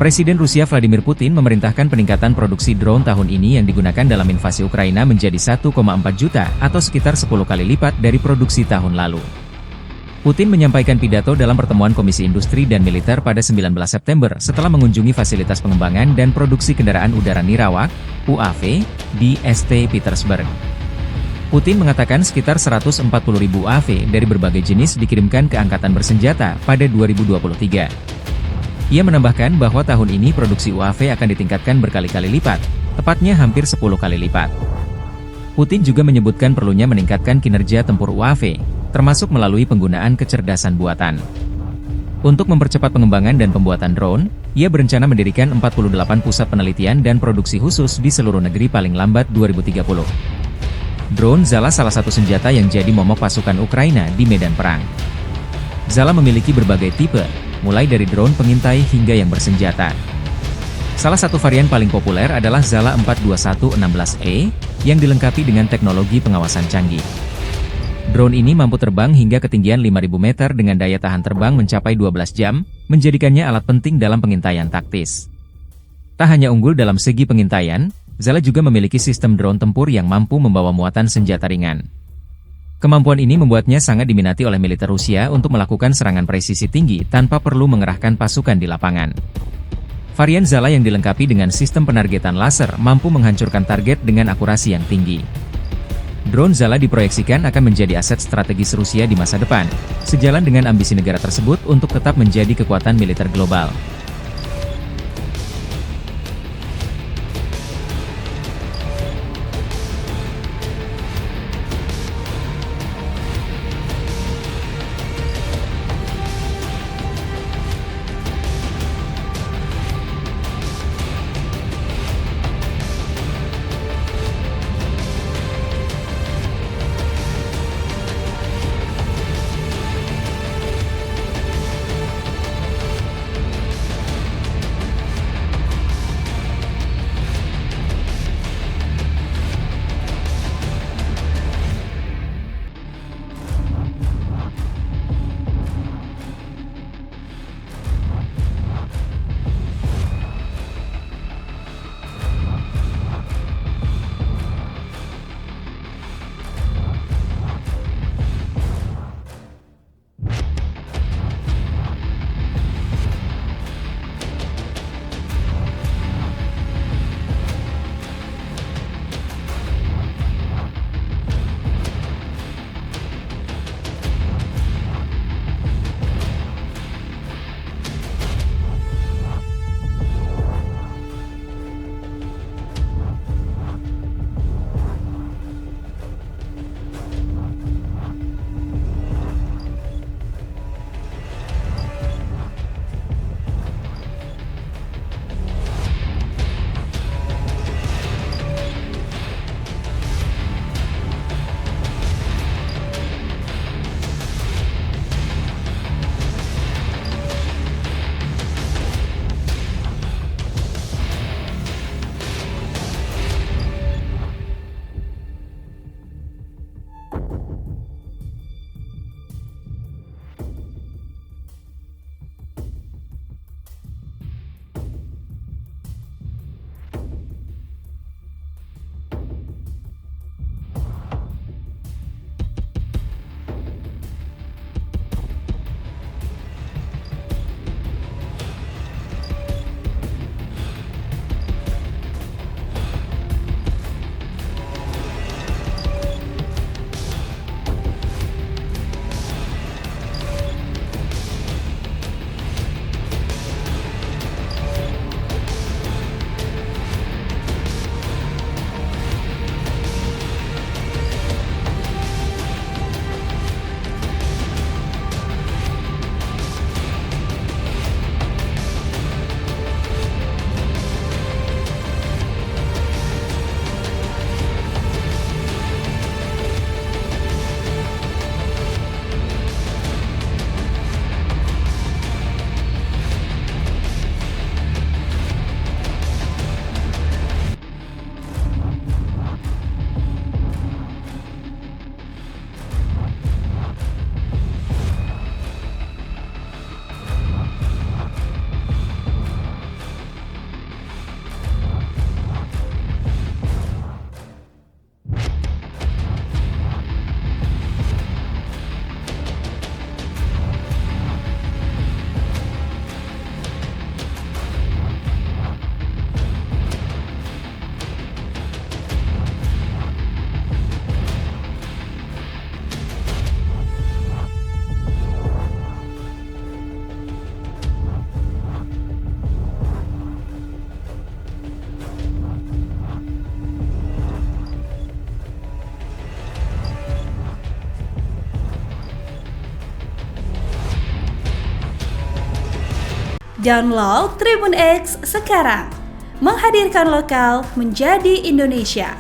Presiden Rusia Vladimir Putin memerintahkan peningkatan produksi drone tahun ini yang digunakan dalam invasi Ukraina menjadi 1,4 juta atau sekitar 10 kali lipat dari produksi tahun lalu. Putin menyampaikan pidato dalam pertemuan Komisi Industri dan Militer pada 19 September setelah mengunjungi fasilitas pengembangan dan produksi kendaraan udara nirawak, UAV, di St. Petersburg. Putin mengatakan sekitar 140.000 UAV dari berbagai jenis dikirimkan ke Angkatan Bersenjata pada 2023. Ia menambahkan bahwa tahun ini produksi UAV akan ditingkatkan berkali-kali lipat, tepatnya hampir 10 kali lipat. Putin juga menyebutkan perlunya meningkatkan kinerja tempur UAV, termasuk melalui penggunaan kecerdasan buatan. Untuk mempercepat pengembangan dan pembuatan drone, ia berencana mendirikan 48 pusat penelitian dan produksi khusus di seluruh negeri paling lambat 2030. Drone Zala salah satu senjata yang jadi momok pasukan Ukraina di medan perang. Zala memiliki berbagai tipe, mulai dari drone pengintai hingga yang bersenjata. Salah satu varian paling populer adalah Zala 42116E, yang dilengkapi dengan teknologi pengawasan canggih. Drone ini mampu terbang hingga ketinggian 5.000 meter dengan daya tahan terbang mencapai 12 jam, menjadikannya alat penting dalam pengintaian taktis. Tak hanya unggul dalam segi pengintaian, Zala juga memiliki sistem drone tempur yang mampu membawa muatan senjata ringan. Kemampuan ini membuatnya sangat diminati oleh militer Rusia untuk melakukan serangan presisi tinggi tanpa perlu mengerahkan pasukan di lapangan. Varian Zala yang dilengkapi dengan sistem penargetan laser mampu menghancurkan target dengan akurasi yang tinggi. Drone Zala diproyeksikan akan menjadi aset strategis Rusia di masa depan, sejalan dengan ambisi negara tersebut untuk tetap menjadi kekuatan militer global. Download Tribun X sekarang. Menghadirkan lokal menjadi Indonesia.